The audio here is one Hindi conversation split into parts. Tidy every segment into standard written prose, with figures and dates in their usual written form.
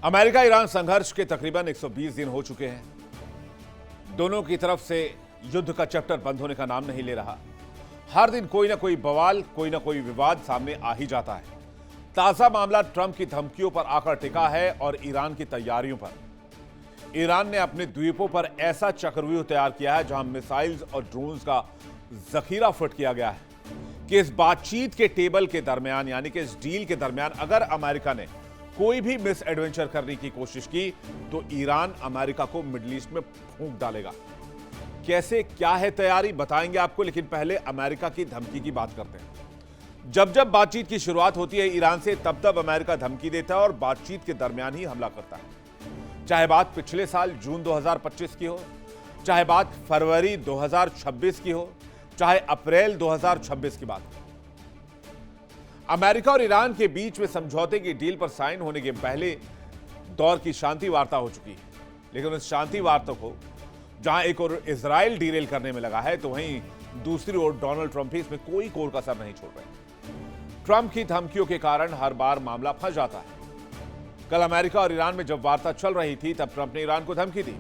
अमेरिका ईरान संघर्ष के तकरीबन 120 दिन हो चुके हैं। दोनों की तरफ से युद्ध का चैप्टर बंद होने का नाम नहीं ले रहा। हर दिन कोई ना कोई बवाल, कोई ना कोई विवाद सामने आ ही जाता है। ताजा मामला ट्रंप की धमकियों पर आकर टिका है और ईरान की तैयारियों पर। ईरान ने अपने द्वीपों पर ऐसा चक्रव्यूह तैयार किया है जहां मिसाइल्स और ड्रोन्स का जखीरा फिट किया गया है कि इस बातचीत के टेबल के दरमियान, यानी कि इस डील के दरमियान, अगर अमेरिका ने कोई भी मिस एडवेंचर करने की कोशिश की तो ईरान अमेरिका को मिडिल ईस्ट में फूंक डालेगा। कैसे, क्या है तैयारी, बताएंगे आपको, लेकिन पहले अमेरिका की धमकी की बात करते हैं। जब जब बातचीत की शुरुआत होती है ईरान से, तब तब अमेरिका धमकी देता है और बातचीत के दरमियान ही हमला करता है। चाहे बात पिछले साल जून 2025 की हो, चाहे बात फरवरी 2026 की हो, चाहे अप्रैल 2026 की बात हो। अमेरिका और ईरान के बीच में समझौते की डील पर साइन होने के पहले दौर की शांति वार्ता हो चुकी है, लेकिन उस शांति वार्ता को जहां एक और इजराइल डीरेल करने में लगा है, तो वहीं दूसरी ओर डोनाल्ड ट्रंप भी इसमें कोई कोर कसर नहीं छोड़ रहे। ट्रंप की धमकियों के कारण हर बार मामला फंस जाता है। कल अमेरिका और ईरान में जब वार्ता चल रही थी, तब ट्रंप ने ईरान को धमकी दी।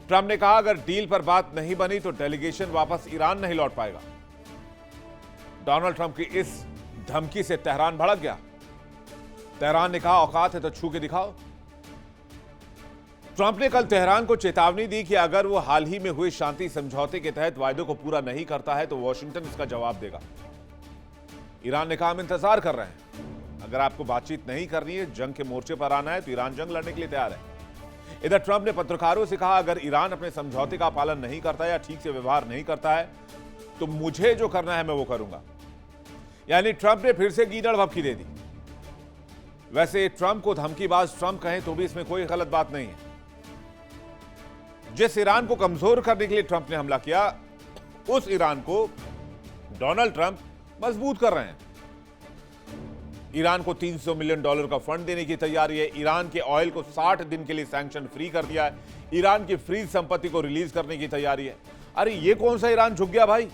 ट्रंप ने कहा अगर डील पर बात नहीं बनी तो डेलीगेशन वापस ईरान नहीं लौट पाएगा। डोनाल्ड ट्रंप की इस धमकी से तेहरान भड़क गया। तेहरान ने कहा औकात है तो छू के दिखाओ। ट्रंप ने कल तेहरान को चेतावनी दी कि अगर वो हाल ही में हुए शांति समझौते के तहत वायदों को पूरा नहीं करता है तो वॉशिंगटन इसका जवाब देगा। ईरान ने कहा हम इंतजार कर रहे हैं। अगर आपको बातचीत नहीं करनी है, जंग के मोर्चे पर आना है, तो ईरान जंग लड़ने के लिए तैयार है। इधर ट्रंप ने पत्रकारों से कहा अगर ईरान अपने समझौते का पालन नहीं करता या ठीक से व्यवहार नहीं करता है तो मुझे जो करना है मैं वो करूंगा। यानी ट्रंप ने फिर से गीदड़ भभकी दे दी। वैसे ट्रंप को धमकीबाज ट्रंप कहें तो भी इसमें कोई गलत बात नहीं है। जिस ईरान को कमजोर करने के लिए ट्रंप ने हमला किया, उस ईरान को डोनाल्ड ट्रंप मजबूत कर रहे हैं। ईरान को $300 मिलियन का फंड देने की तैयारी है। ईरान के ऑयल को 60 दिन के लिए सैंक्शन फ्री कर दिया है। ईरान की फ्रीज संपत्ति को रिलीज करने की तैयारी है। अरे ये कौन सा ईरान झुक गया भाई?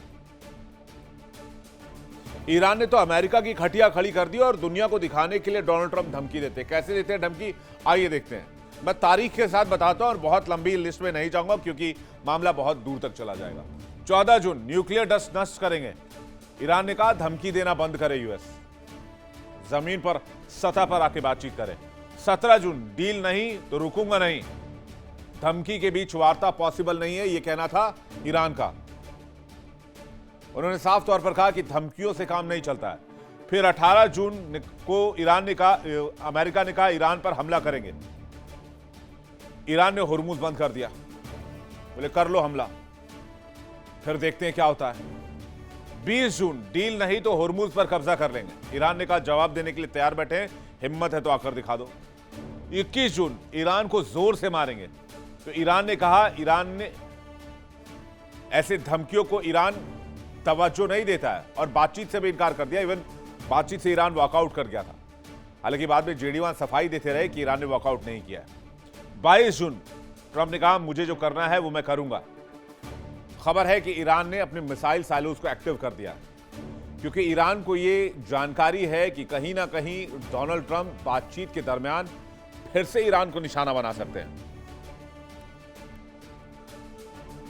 ईरान ने तो अमेरिका की खटिया खड़ी कर दी और दुनिया को दिखाने के लिए डोनाल्ड ट्रंप धमकी देते। कैसे देते हैं धमकी, आइए देखते हैं। मैं तारीख के साथ बताता हूं और बहुत लंबी लिस्ट में नहीं जाऊंगा क्योंकि मामला बहुत दूर तक चला जाएगा। 14 जून न्यूक्लियर डस्ट नष्ट करेंगे। ईरान ने कहा धमकी देना बंद करे यूएस, जमीन पर सतह पर आके बातचीत करे। 17 जून डील नहीं तो रुकूंगा नहीं। धमकी के बीच वार्ता पॉसिबल नहीं है, यह कहना था ईरान का। उन्होंने साफ तौर पर कहा कि धमकियों से काम नहीं चलता है। फिर 18 जून को अमेरिका ने कहा ईरान पर हमला करेंगे। ईरान ने हुर्मुज बंद कर दिया, बोले कर लो हमला, फिर देखते हैं क्या होता है। 20 जून डील नहीं तो हुर्मुज पर कब्जा कर लेंगे। ईरान ने कहा जवाब देने के लिए तैयार बैठे हैं, हिम्मत है तो आकर दिखा दो। 21 जून ईरान को जोर से मारेंगे। तो ईरान ने कहा, ईरान ने ऐसे धमकियों को ईरान तवज्जो नहीं देता है और बातचीत से भी इनकार कर दिया। इवन बातचीत से ईरान वॉकआउट कर गया था। हालांकि बाद में जेडी वहां सफाई देते रहे कि ईरान ने वॉकआउट नहीं किया है। 22 जून ट्रंप ने कहा मुझे जो करना है वो मैं करूंगा। खबर है कि ईरान ने अपने मिसाइल साइलोज को एक्टिव कर दिया क्योंकि ईरान को ये जानकारी है कि कहीं ना कहीं डोनाल्ड ट्रंप बातचीत के दरमियान फिर से ईरान को निशाना बना सकते हैं।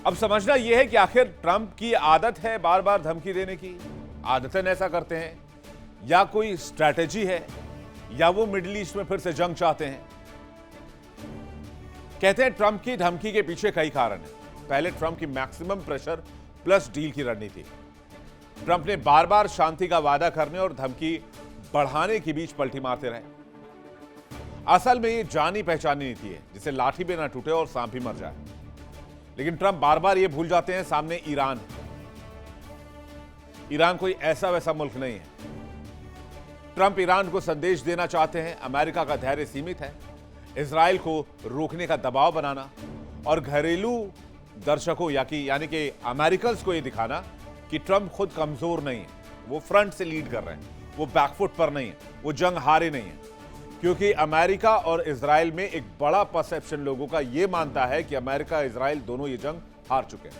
अब समझना यह है कि आखिर ट्रंप की आदत है बार बार धमकी देने की, आदतन ऐसा करते हैं, या कोई स्ट्रैटेजी है, या वो मिडिल ईस्ट में फिर से जंग चाहते हैं। कहते हैं ट्रंप की धमकी के पीछे कई कारण हैं। पहले ट्रंप की मैक्सिमम प्रेशर प्लस डील की रणनीति। ट्रंप ने बार बार शांति का वादा करने और धमकी बढ़ाने के बीच पलटी मारते रहे। असल में ये जानी पहचानी नीति है जिसे लाठी भी ना टूटे और सांप भी मर जाए। लेकिन ट्रंप बार बार ये भूल जाते हैं सामने ईरान है। ईरान कोई ऐसा वैसा मुल्क नहीं है। ट्रंप ईरान को संदेश देना चाहते हैं अमेरिका का धैर्य सीमित है, इजराइल को रोकने का दबाव बनाना और घरेलू दर्शकों यानी कि अमेरिकन्स को यह दिखाना कि ट्रंप खुद कमजोर नहीं है, वो फ्रंट से लीड कर रहे हैं, वो बैकफुट पर नहीं है, वो जंग हारे नहीं है। क्योंकि अमेरिका और इजराइल में एक बड़ा परसेप्शन लोगों का यह मानता है कि अमेरिका इजराइल दोनों ये जंग हार चुके हैं।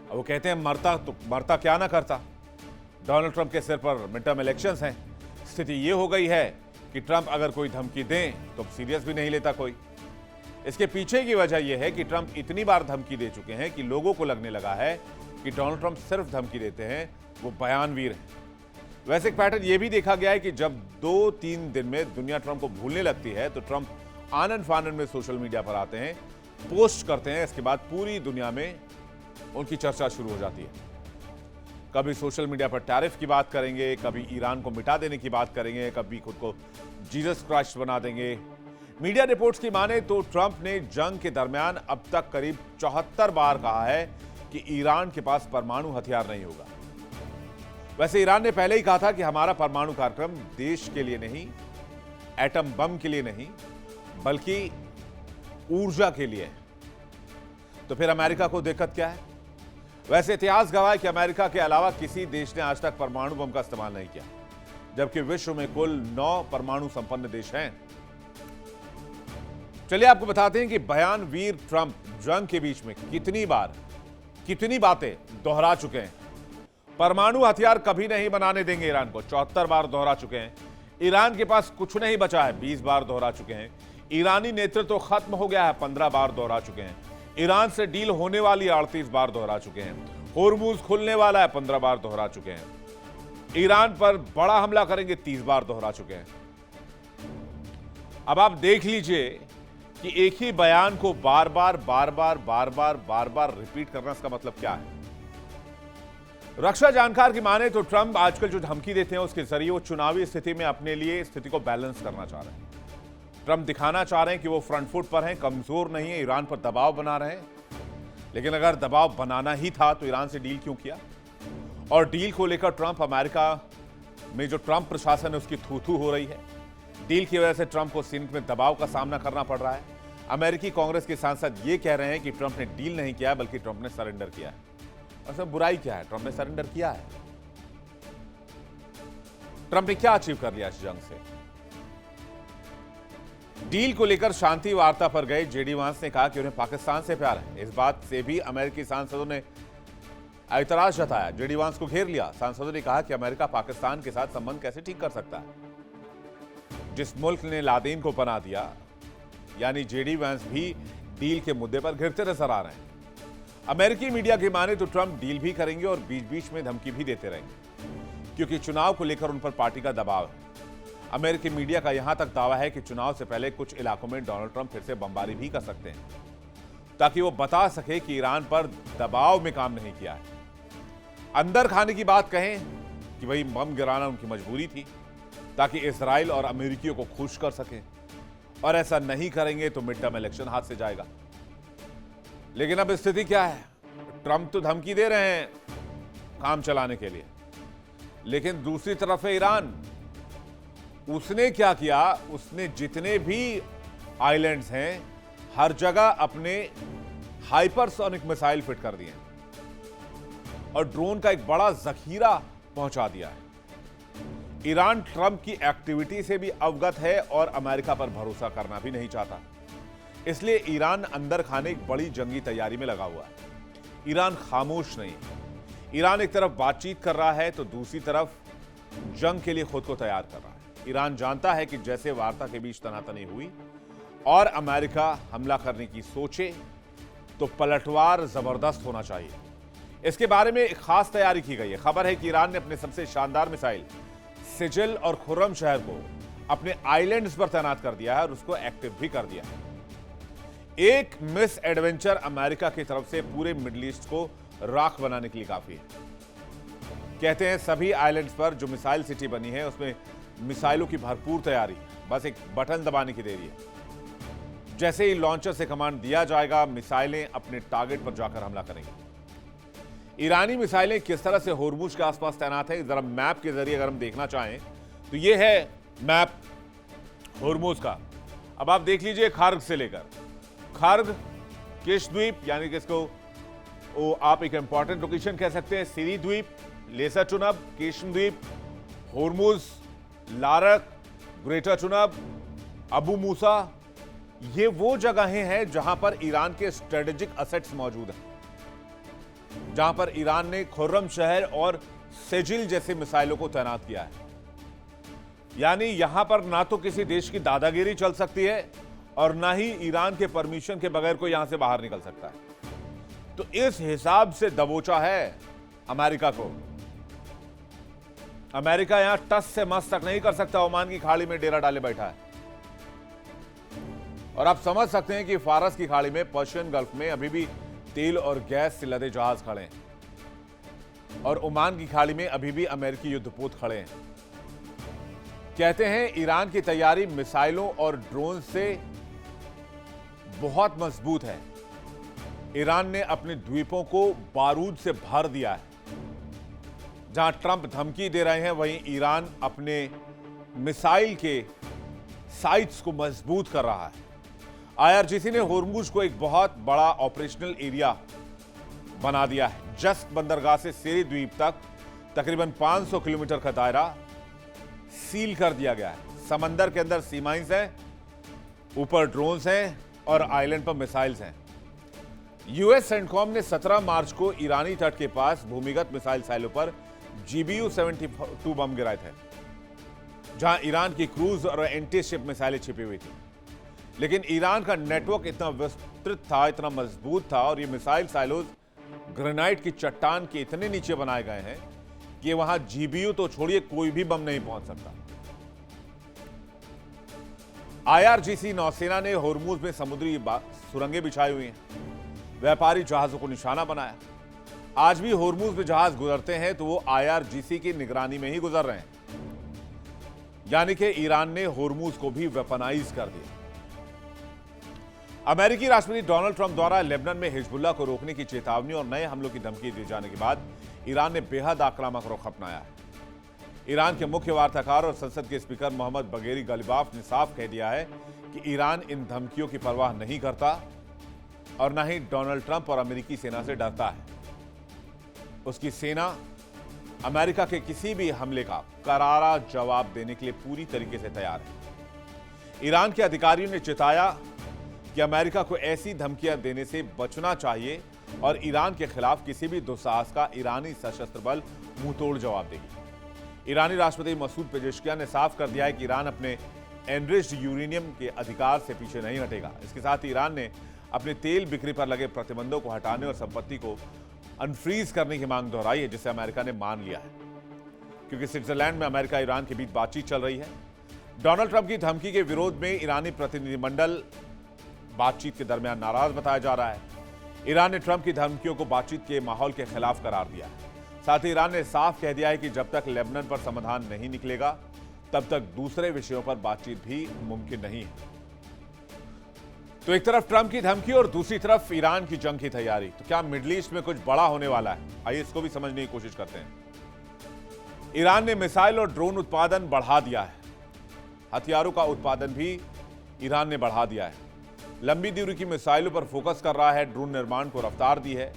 अब वो कहते हैं मरता क्या ना करता। डोनाल्ड ट्रंप के सिर पर मिड टर्म इलेक्शंस हैं। स्थिति यह हो गई है कि ट्रंप अगर कोई धमकी दें तो सीरियस भी नहीं लेता कोई। इसके पीछे की वजह यह है कि ट्रंप इतनी बार धमकी दे चुके हैं कि लोगों को लगने लगा है कि डोनाल्ड ट्रंप सिर्फ धमकी देते हैं, वो बयानवीर हैं। वैसे एक पैटर्न यह भी देखा गया है कि जब 2-3 दिन में दुनिया ट्रंप को भूलने लगती है तो ट्रंप आनन फानन में सोशल मीडिया पर आते हैं, पोस्ट करते हैं, इसके बाद पूरी दुनिया में उनकी चर्चा शुरू हो जाती है। कभी सोशल मीडिया पर टैरिफ की बात करेंगे, कभी ईरान को मिटा देने की बात करेंगे, कभी खुद को जीसस क्राइस्ट बना देंगे। मीडिया रिपोर्ट्स की माने तो ट्रंप ने जंग के दरमियान अब तक करीब 74 बार कहा है कि ईरान के पास परमाणु हथियार नहीं होगा। वैसे ईरान ने पहले ही कहा था कि हमारा परमाणु कार्यक्रम देश के लिए नहीं, एटम बम के लिए नहीं, बल्कि ऊर्जा के लिए है। तो फिर अमेरिका को दिक्कत क्या है? वैसे इतिहास गवाह है कि अमेरिका के अलावा किसी देश ने आज तक परमाणु बम का इस्तेमाल नहीं किया, जबकि विश्व में कुल 9 परमाणु संपन्न देश हैं। चलिए आपको बताते हैं कि बयानवीर ट्रंप जंग के बीच में कितनी बातें दोहरा चुके हैं। परमाणु हथियार कभी नहीं बनाने देंगे ईरान को, 74 बार दोहरा चुके हैं। ईरान के पास कुछ नहीं बचा है, 20 बार दोहरा चुके हैं। ईरानी नेतृत्व खत्म हो गया है, 15 बार दोहरा चुके हैं। ईरान से डील होने वाली 38 बार दोहरा चुके हैं। होर्मुज खुलने वाला है, 15 बार दोहरा चुके हैं। ईरान पर बड़ा हमला करेंगे, 30 बार दोहरा चुके हैं। अब आप देख लीजिए कि एक ही बयान को बार बार रिपीट करना, इसका मतलब क्या है? रक्षा जानकार की माने तो ट्रंप आजकल जो धमकी देते हैं उसके जरिए वो चुनावी स्थिति में अपने लिए स्थिति को बैलेंस करना चाह रहे हैं। ट्रंप दिखाना चाह रहे हैं कि वो फ्रंट फुट पर हैं, कमजोर नहीं है, ईरान पर दबाव बना रहे हैं। लेकिन अगर दबाव बनाना ही था तो ईरान से डील क्यों किया? और डील को लेकर ट्रंप अमेरिका में जो ट्रंप प्रशासन है उसकी थू-थू हो रही है। डील की वजह से ट्रंप को सीनेट में दबाव का सामना करना पड़ रहा है। अमेरिकी कांग्रेस के सांसद ये कह रहे हैं कि ट्रंप ने डील नहीं किया बल्कि ट्रंप ने सरेंडर किया है। और सब बुराई क्या है? ट्रंप ने सरेंडर किया है। ट्रंप ने क्या अचीव कर लिया इस जंग से? डील को लेकर शांति वार्ता पर गए जेडी वांस ने कहा कि उन्हें पाकिस्तान से प्यार है। इस बात से भी अमेरिकी सांसदों ने ऐतराज जताया। जेडी वांस को घेर लिया। सांसदों ने कहा कि अमेरिका पाकिस्तान के साथ संबंध कैसे ठीक कर सकता है, जिस मुल्क ने लादेन को पनाह दिया। यानी जेडी वांस भी डील के मुद्दे पर घिरते नजर आ रहे हैं। अमेरिकी मीडिया की माने तो ट्रंप डील भी करेंगे और बीच बीच में धमकी भी देते रहेंगे, क्योंकि चुनाव को लेकर उन पर पार्टी का दबाव है। अमेरिकी मीडिया का यहां तक दावा है कि चुनाव से पहले कुछ इलाकों में डोनाल्ड ट्रंप फिर से बमबारी भी कर सकते हैं, ताकि वो बता सके कि ईरान पर दबाव में काम नहीं किया है। अंदर खाने की बात कहें कि वही बम गिराना उनकी मजबूरी थी, ताकि इजराइल और अमेरिकियों को खुश कर सकें। और ऐसा नहीं करेंगे तो मिड टर्म इलेक्शन हाथ से जाएगा। लेकिन अब स्थिति क्या है? ट्रंप तो धमकी दे रहे हैं काम चलाने के लिए, लेकिन दूसरी तरफ है ईरान। उसने क्या किया? उसने जितने भी आइलैंड्स हैं हर जगह अपने हाइपरसोनिक मिसाइल फिट कर दिए और ड्रोन का एक बड़ा जखीरा पहुंचा दिया है। ईरान ट्रंप की एक्टिविटी से भी अवगत है और अमेरिका पर भरोसा करना भी नहीं चाहता। इसलिए ईरान अंदर खाने एक बड़ी जंगी तैयारी में लगा हुआ है। ईरान खामोश नहीं है। ईरान एक तरफ बातचीत कर रहा है तो दूसरी तरफ जंग के लिए खुद को तैयार कर रहा है। ईरान जानता है कि जैसे वार्ता के बीच तनातनी हुई और अमेरिका हमला करने की सोचे तो पलटवार जबरदस्त होना चाहिए। इसके बारे में एक खास तैयारी की गई है। खबर है कि ईरान ने अपने सबसे शानदार मिसाइल सिजिल और खुर्रम शहर को अपने आइलैंड्स पर तैनात कर दिया है और उसको एक्टिव भी कर दिया है। एक मिस एडवेंचर अमेरिका की तरफ से पूरे मिडिल ईस्ट को राख बनाने के लिए काफी है। कहते हैं सभी आइलैंड्स पर जो मिसाइल सिटी बनी है उसमें मिसाइलों की भरपूर तैयारी, बस एक बटन दबाने की देरी है। जैसे ही लॉन्चर से कमांड दिया जाएगा, मिसाइलें अपने टारगेट पर जाकर हमला करेंगी। ईरानी मिसाइलें किस तरह से होर्मुज के आसपास तैनात है, जरा मैप के जरिए अगर हम देखना चाहें तो यह है मैप होर्मुज का। अब आप देख लीजिए खार्ग से लेकर खार्ग, किश द्वीप, यानी कि इसको आप एक इंपॉर्टेंट लोकेशन कह सकते हैं, सीरी द्वीप, लेसर चुनब, किश्म द्वीप, होर्मुज, लारक, ग्रेटर चुनब, अबू मूसा, ये वो जगहें हैं जहां पर ईरान के स्ट्रेटेजिक असेट्स मौजूद हैं, जहां पर ईरान ने खुर्रम शहर और सेजिल जैसे मिसाइलों को तैनात किया है। यानी यहां पर ना तो किसी देश की दादागिरी चल सकती है और ना ही ईरान के परमिशन के बगैर कोई यहां से बाहर निकल सकता है। तो इस हिसाब से दबोचा है अमेरिका को। अमेरिका यहां टस से मस तक नहीं कर सकता, ओमान की खाड़ी में डेरा डाले बैठा है। और आप समझ सकते हैं कि फारस की खाड़ी में, पर्शियन गल्फ में अभी भी तेल और गैस से लदे जहाज खड़े हैं और ओमान की खाड़ी में अभी भी अमेरिकी युद्धपोत खड़े हैं। कहते हैं ईरान की तैयारी मिसाइलों और ड्रोन से बहुत मजबूत है। ईरान ने अपने द्वीपों को बारूद से भर दिया है। जहां ट्रंप धमकी दे रहे हैं, वहीं ईरान अपने मिसाइल के साइट्स को मजबूत कर रहा है। आईआरजीसी ने होर्मुज को एक बहुत बड़ा ऑपरेशनल एरिया बना दिया है। जस्क बंदरगाह से सेरी द्वीप तक तकरीबन 500 किलोमीटर का दायरा सील कर दिया गया है। समंदर के अंदर सी माइंस हैं, ऊपर ड्रोन्स हैं और आइलैंड पर मिसाइल्स हैं। यूएस सेंटकॉम ने 17 मार्च को ईरानी तट के पास भूमिगत मिसाइल साइलों पर GBU-72 बम गिराए थे, जहां ईरान की क्रूज और एंटी शिप मिसाइलें छिपी हुई थी। लेकिन ईरान का नेटवर्क इतना विस्तृत था, इतना मजबूत था और ये मिसाइल साइलोज ग्रेनाइट की चट्टान के इतने नीचे बनाए गए हैं कि वहां GBU तो छोड़िए, कोई भी बम नहीं पहुंच सकता। आईआरजीसी नौसेना ने होर्मुज में समुद्री सुरंगें बिछाई हुई हैं, व्यापारी जहाजों को निशाना बनाया। आज भी होर्मुज में जहाज गुजरते हैं तो वो आईआरजीसी की निगरानी में ही गुजर रहे हैं। यानी कि ईरान ने होर्मुज को भी वेपनाइज कर दिया। अमेरिकी राष्ट्रपति डोनाल्ड ट्रंप द्वारा लेबनान में हिजबुल्लाह को रोकने की चेतावनी और नए हमलों की धमकी दिए जाने के बाद ईरान ने बेहद आक्रामक रुख अपनाया है। ईरान के मुख्य वार्ताकार और संसद के स्पीकर मोहम्मद बगेरी गलिबाफ ने साफ कह दिया है कि ईरान इन धमकियों की परवाह नहीं करता और न ही डोनाल्ड ट्रंप और अमेरिकी सेना से डरता है। उसकी सेना अमेरिका के किसी भी हमले का करारा जवाब देने के लिए पूरी तरीके से तैयार है। ईरान के अधिकारियों ने चिताया कि अमेरिका को ऐसी धमकियां देने से बचना चाहिए और ईरान के खिलाफ किसी भी दुस्साहस का ईरानी सशस्त्र बल मुंहतोड़ जवाब देगी। ईरानी राष्ट्रपति मसूद पेजेश्कियान ने साफ कर दिया है कि ईरान अपने एनरिच्ड यूरेनियम के अधिकार से पीछे नहीं हटेगा। इसके साथ ही ईरान ने अपने तेल बिक्री पर लगे प्रतिबंधों को हटाने और संपत्ति को अनफ्रीज करने की मांग दोहराई है, जिसे अमेरिका ने मान लिया है, क्योंकि स्विट्जरलैंड में अमेरिका ईरान के बीच बातचीत चल रही है। डोनाल्ड ट्रंप की धमकी के विरोध में ईरानी प्रतिनिधिमंडल बातचीत के दरमियान नाराज बताया जा रहा है। ईरान ने ट्रंप की धमकियों को बातचीत के माहौल के खिलाफ करार दिया है। साथ ही ईरान ने साफ कह दिया है कि जब तक लेबनान पर समाधान नहीं निकलेगा, तब तक दूसरे विषयों पर बातचीत भी मुमकिन नहीं है। तो एक तरफ ट्रंप की धमकी और दूसरी तरफ ईरान की जंग की तैयारी। तो क्या मिडिल ईस्ट में कुछ बड़ा होने वाला है? आइए इसको भी समझने की कोशिश करते हैं। ईरान ने मिसाइल और ड्रोन उत्पादन बढ़ा दिया है। हथियारों का उत्पादन भी ईरान ने बढ़ा दिया है। लंबी दूरी की मिसाइलों पर फोकस कर रहा है। ड्रोन निर्माण को रफ्तार दी है।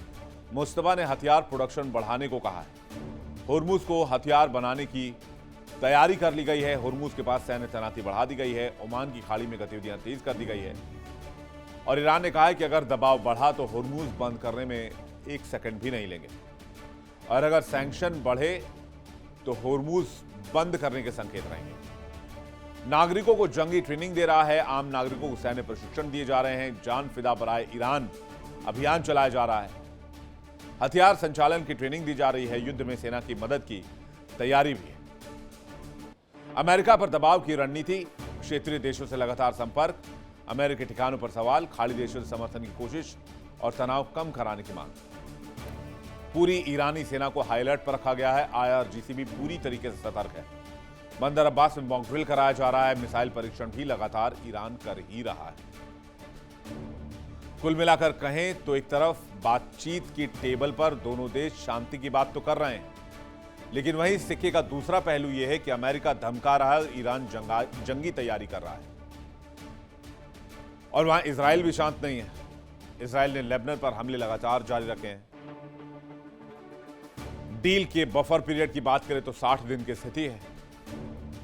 मुस्तफा ने हथियार प्रोडक्शन बढ़ाने को कहा है। होर्मुज को हथियार बनाने की तैयारी कर ली गई है। होर्मुज के पास सैन्य तैनाती बढ़ा दी गई है। ओमान की खाड़ी में गतिविधियां तेज कर दी गई है और ईरान ने कहा है कि अगर दबाव बढ़ा तो होर्मुज बंद करने में 1 सेकंड भी नहीं लेंगे और अगर सैंक्शन बढ़े तो होर्मुज बंद करने के संकेत रहेंगे। नागरिकों को जंगी ट्रेनिंग दे रहा है। आम नागरिकों को सैन्य प्रशिक्षण दिए जा रहे हैं। जान फिदा बराए ईरान अभियान चलाया जा रहा है। हथियार संचालन की ट्रेनिंग दी जा रही है। युद्ध में सेना की मदद की तैयारी भी है। अमेरिका पर दबाव की रणनीति, क्षेत्रीय देशों से लगातार संपर्क, अमेरिकी ठिकानों पर सवाल, खाड़ी देशों से समर्थन की कोशिश और तनाव कम कराने की मांग। पूरी ईरानी सेना को हाई अलर्ट पर रखा गया है। आईआरजीसी भी पूरी तरीके से सतर्क है। बंदर अब्बास में मॉक ड्रिल कराया जा रहा है। मिसाइल परीक्षण भी लगातार ईरान कर ही रहा है। कुल मिलाकर कहें तो एक तरफ बातचीत की टेबल पर दोनों देश शांति की बात तो कर रहे हैं, लेकिन वहीं सिक्के का दूसरा पहलू यह है कि अमेरिका धमका रहा है, ईरान जंगी तैयारी कर रहा है और वहां इजराइल भी शांत नहीं है। इजराइल ने लेबनान पर हमले लगातार जारी रखे हैं। डील के बफर पीरियड की बात करें तो 60 दिन की स्थिति है।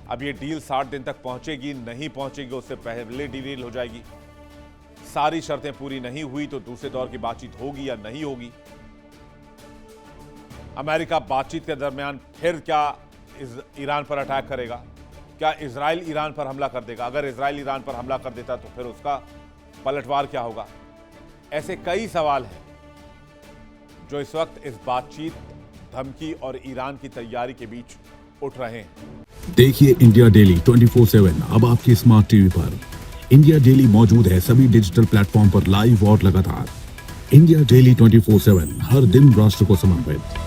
अब ये डील 60 दिन तक पहुंचेगी नहीं पहुंचेगी, उससे पहले डील हो जाएगी। सारी शर्तें पूरी नहीं हुई तो दूसरे दौर की बातचीत होगी या नहीं होगी। अमेरिका बातचीत के दरमियान फिर क्या ईरान पर अटैक करेगा? क्या इजराइल ईरान पर हमला कर देगा? अगर इजराइल ईरान पर हमला कर देता तो फिर उसका पलटवार क्या होगा? ऐसे कई सवाल हैं जो इस वक्त इस बातचीत, धमकी और ईरान की तैयारी के बीच उठ रहे हैं। देखिए इंडिया डेली 24/7 अब आपकी स्मार्ट टीवी पर। इंडिया डेली मौजूद है सभी डिजिटल प्लेटफॉर्म पर लाइव और लगातार। इंडिया डेली 24/7 हर दिन राष्ट्र को समर्पित।